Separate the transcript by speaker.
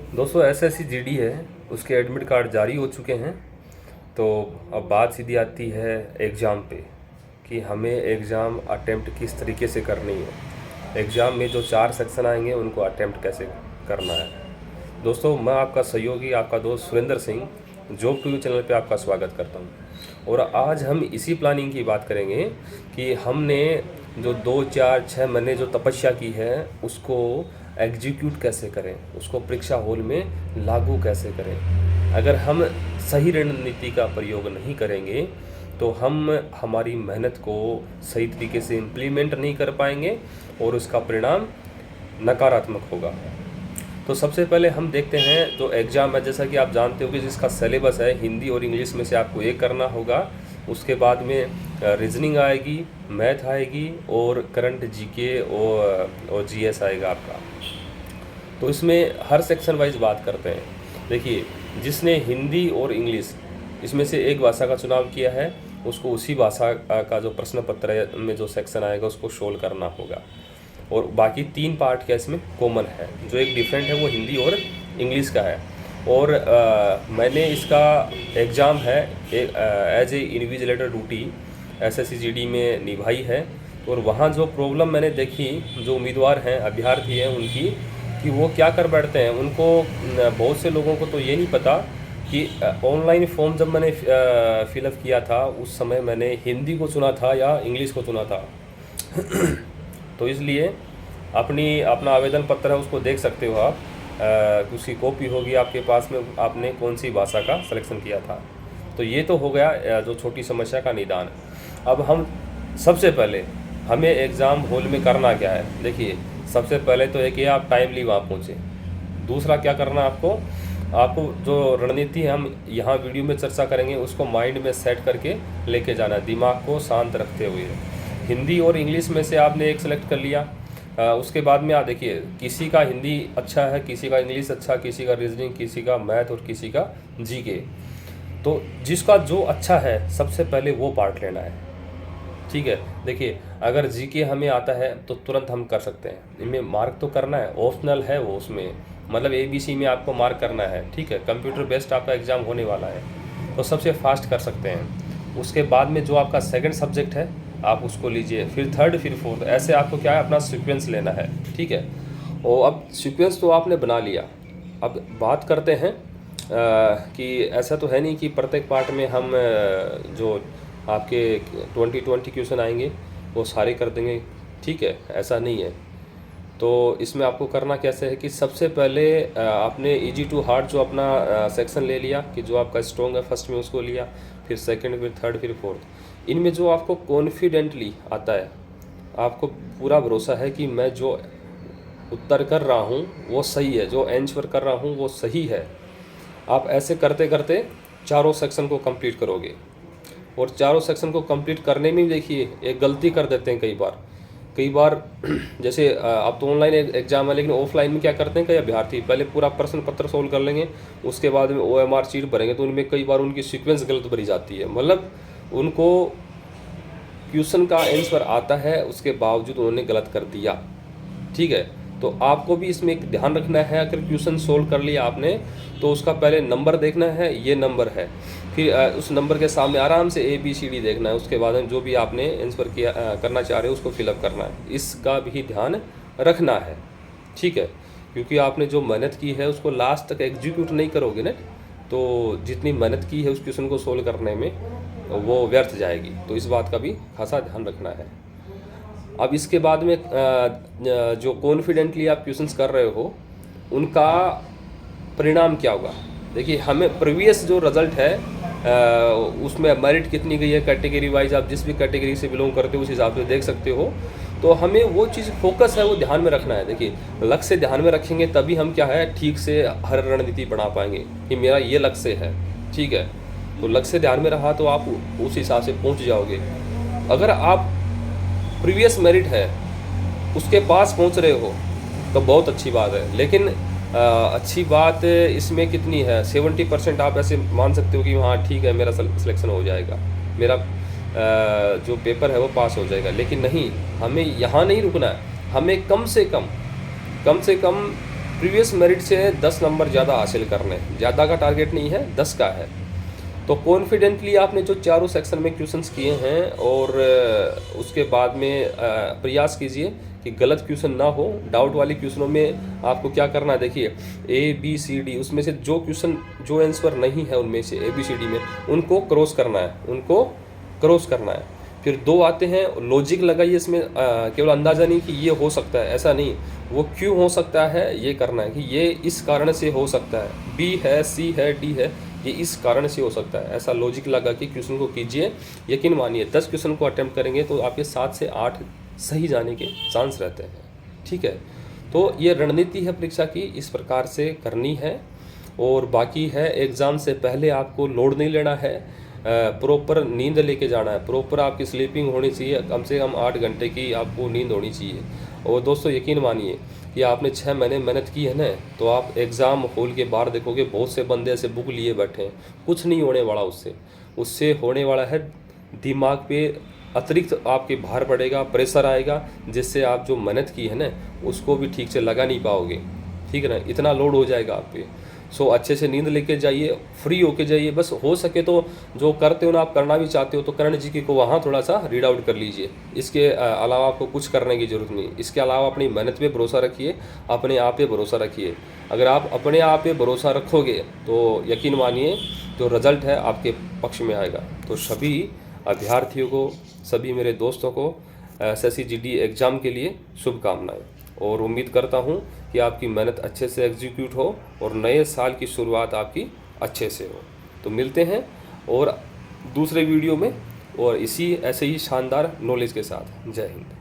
Speaker 1: दोस्तों SSC GD है, उसके एडमिट कार्ड जारी हो चुके हैं। तो अब बात सीधी आती है एग्ज़ाम पे कि हमें एग्ज़ाम अटेम्प्ट किस तरीके से करनी है। एग्ज़ाम में जो 4 सेक्शन आएंगे उनको अटेम्प्ट कैसे करना है। दोस्तों मैं आपका सहयोगी, आपका दोस्त Surendra Singh, job to you channel पे आपका स्वागत करता हूँ। और आज हम इसी प्लानिंग की बात करेंगे कि हमने जो 2, 4, 6 महीने जो तपस्या की है उसको एग्जीक्यूट कैसे करें, उसको परीक्षा हॉल में लागू कैसे करें। अगर हम सही रणनीति का प्रयोग नहीं करेंगे तो हम हमारी मेहनत को सही तरीके से इम्प्लीमेंट नहीं कर पाएंगे और उसका परिणाम नकारात्मक होगा। तो सबसे पहले हम देखते हैं जो एग्ज़ाम है, जैसा कि आप जानते हो कि जिसका सिलेबस है हिंदी और इंग्लिश में से आपको एक करना होगा। उसके बाद में रीजनिंग आएगी, मैथ आएगी और करंट जीके और जीएस आएगा आपका। तो इसमें हर सेक्शन वाइज बात करते हैं। देखिए, जिसने हिंदी और इंग्लिश इसमें से एक भाषा का चुनाव किया है उसको उसी भाषा का जो प्रश्न पत्र में जो सेक्शन आएगा उसको सोल्व करना होगा। और बाकी 3 पार्ट क्या इसमें कॉमन है, जो एक डिफरेंट है वो हिंदी और इंग्लिश का है। और मैंने इसका एग्ज़ाम है as a invigilator duty SSC GD में निभाई है। और वहाँ जो प्रॉब्लम मैंने देखी, जो उम्मीदवार हैं, अभ्यर्थी हैं, उनकी कि वो क्या कर बैठते हैं। उनको बहुत से लोगों को तो ये नहीं पता कि ऑनलाइन फॉर्म जब मैंने फिलअप किया था उस समय मैंने हिंदी को चुना था या इंग्लिश को चुना था। तो इसलिए अपना आवेदन पत्र है उसको देख सकते हो आप, उसकी कॉपी होगी आपके पास में, आपने कौन सी भाषा का सिलेक्शन किया था। तो ये तो हो गया जो छोटी समस्या का निदान। अब हम सबसे पहले हमें एग्ज़ाम हॉल में करना क्या है। देखिए, सबसे पहले तो एक ये आप टाइमली वहाँ पहुँचे। दूसरा क्या करना आपको जो रणनीति हम यहाँ वीडियो में चर्चा करेंगे उसको माइंड में सेट करके लेके जाना है, दिमाग को शांत रखते हुए। हिंदी और इंग्लिश में से आपने एक सेलेक्ट कर लिया। उसके बाद में आप देखिए, किसी का हिंदी अच्छा है, किसी का इंग्लिश अच्छा, किसी का रीजनिंग, किसी का मैथ और किसी का जीके। तो जिसका जो अच्छा है सबसे पहले वो पार्ट लेना है, ठीक है। देखिए, अगर जीके हमें आता है तो तुरंत हम कर सकते हैं, इनमें मार्क तो करना है, ऑप्शनल है वो, उसमें मतलब ABC में आपको मार्क करना है, ठीक है। कंप्यूटर बेस्ड आपका एग्ज़ाम होने वाला है तो सबसे फास्ट कर सकते हैं। उसके बाद में जो आपका सेकंड सब्जेक्ट है आप उसको लीजिए, फिर थर्ड, फिर फोर्थ, ऐसे आपको क्या है अपना सीक्वेंस लेना है, ठीक है। और अब सीक्वेंस तो आपने बना लिया। अब बात करते हैं कि ऐसा तो है नहीं कि प्रत्येक पार्ट में हम जो आपके 20 क्वेश्चन आएंगे वो सारे कर देंगे, ठीक है, ऐसा नहीं है। तो इसमें आपको करना कैसे है कि सबसे पहले आपने इजी टू हार्ड जो अपना सेक्शन ले लिया कि जो आपका स्ट्रॉन्ग है फर्स्ट में उसको लिया, फिर सेकंड, फिर थर्ड, फिर फोर्थ। इनमें जो आपको कॉन्फिडेंटली आता है, आपको पूरा भरोसा है कि मैं जो उत्तर कर रहा हूँ वो सही है, जो आंसर कर रहा हूँ वो सही है, आप ऐसे करते करते चारों सेक्शन को कंप्लीट करोगे। और चारों सेक्शन को कंप्लीट करने में देखिए एक गलती कर देते हैं कई बार जैसे अब तो ऑनलाइन एग्जाम है, लेकिन ऑफलाइन में क्या करते हैं कई अभ्यर्थी पहले पूरा प्रश्न पत्र सोल्व कर लेंगे, उसके बाद में OMR शीट भरेंगे तो उनमें कई बार उनकी सीक्वेंस गलत भरी जाती है। मतलब उनको क्वेश्चन का आंसर आता है उसके बावजूद उन्होंने गलत कर दिया, ठीक है। तो आपको भी इसमें एक ध्यान रखना है, अगर क्वेश्चन सोल्व कर लिया आपने तो उसका पहले नंबर देखना है, ये नंबर है, फिर उस नंबर के सामने आराम से ABCD देखना है, उसके बाद में जो भी आपने आंसर किया करना चाह रहे हो उसको फिलअप करना है। इसका भी ध्यान रखना है, ठीक है, क्योंकि आपने जो मेहनत की है उसको लास्ट तक एग्जीक्यूट नहीं करोगे ना, तो जितनी मेहनत की है उस क्वेश्चन को सोल्व करने में वो व्यर्थ जाएगी। तो इस बात का भी खासा ध्यान रखना है। अब इसके बाद में जो कॉन्फिडेंटली आप क्वेश्चंस कर रहे हो उनका परिणाम क्या होगा। देखिए, हमें प्रीवियस जो रिजल्ट है उसमें मेरिट कितनी गई है कैटेगरी वाइज, आप जिस भी कैटेगरी से बिलोंग करते हो उस हिसाब से देख सकते हो। तो हमें वो चीज़ फोकस है वो ध्यान में रखना है। देखिए, लक्ष्य ध्यान में रखेंगे तभी हम क्या है ठीक से हर रणनीति बना पाएंगे कि मेरा ये लक्ष्य है, ठीक है। तो लक्ष्य ध्यान में रहा तो आप उस हिसाब से पहुँच जाओगे। अगर आप प्रीवियस मेरिट है उसके पास पहुंच रहे हो तो बहुत अच्छी बात है, लेकिन अच्छी बात इसमें कितनी है, 70% आप ऐसे मान सकते हो कि हाँ ठीक है मेरा सिलेक्शन हो जाएगा, मेरा जो पेपर है वो पास हो जाएगा। लेकिन नहीं, हमें यहाँ नहीं रुकना है, हमें कम से कम प्रीवियस मेरिट से 10 नंबर ज़्यादा हासिल करने, ज़्यादा का टारगेट नहीं है, 10 का है। तो कॉन्फिडेंटली आपने जो चारों सेक्शन में क्वेश्चंस किए हैं और उसके बाद में प्रयास कीजिए कि गलत क्वेश्चन ना हो। डाउट वाले क्वेश्चनों में आपको क्या करना है, देखिए ABCD उसमें से जो क्वेश्चन जो आंसर नहीं है उनमें से ABCD में, उनको क्रॉस करना है, उनको क्रॉस करना है। फिर 2 आते हैं, लॉजिक लगाइए इसमें, केवल अंदाज़ा नहीं कि ये हो सकता है, ऐसा नहीं, वो क्यों हो सकता है ये करना है कि ये इस कारण से हो सकता है, B है, C है, D है, ये इस कारण से हो सकता है। ऐसा लॉजिक लगा के क्वेश्चन को कीजिए। यकीन मानिए 10 क्वेश्चन को अटेम्प्ट करेंगे तो आपके 7 से 8 सही जाने के चांस रहते हैं। ठीक है, तो ये रणनीति है परीक्षा की, इस प्रकार से करनी है। और बाकी है, एग्ज़ाम से पहले आपको लोड नहीं लेना है, प्रॉपर नींद लेके जाना है, प्रॉपर आपकी स्लीपिंग होनी चाहिए, कम से कम 8 घंटे की आपको नींद होनी चाहिए। और दोस्तों यकीन मानिए कि आपने 6 महीने मेहनत की है ना, तो आप एग्ज़ाम हॉल के बाहर देखोगे बहुत से बंदे ऐसे बुक लिए बैठे हैं, कुछ नहीं होने वाला उससे होने वाला है दिमाग पे अतिरिक्त आपके भार पड़ेगा, प्रेशर आएगा, जिससे आप जो मेहनत की है ना उसको भी ठीक से लगा नहीं पाओगे। ठीक है ना, इतना लोड हो जाएगा आप पे। सो अच्छे से नींद लेके जाइए, फ्री होके जाइए। बस हो सके तो जो करते हो ना, आप करना भी चाहते हो तो करण जी को वहाँ थोड़ा सा रीड आउट कर लीजिए। इसके अलावा आपको कुछ करने की ज़रूरत नहीं। इसके अलावा अपनी मेहनत पे भरोसा रखिए, अपने आप पे भरोसा रखिए। अगर आप अपने आप पे भरोसा रखोगे तो यकीन मानिए जो रिज़ल्ट है आपके पक्ष में आएगा। तो सभी अभ्यर्थियों को, सभी मेरे दोस्तों को SSC GD एग्ज़ाम के लिए शुभकामनाएं, और उम्मीद करता हूं कि आपकी मेहनत अच्छे से एग्जीक्यूट हो और नए साल की शुरुआत आपकी अच्छे से हो। तो मिलते हैं और दूसरे वीडियो में और ऐसे ही शानदार नॉलेज के साथ। जय हिंद।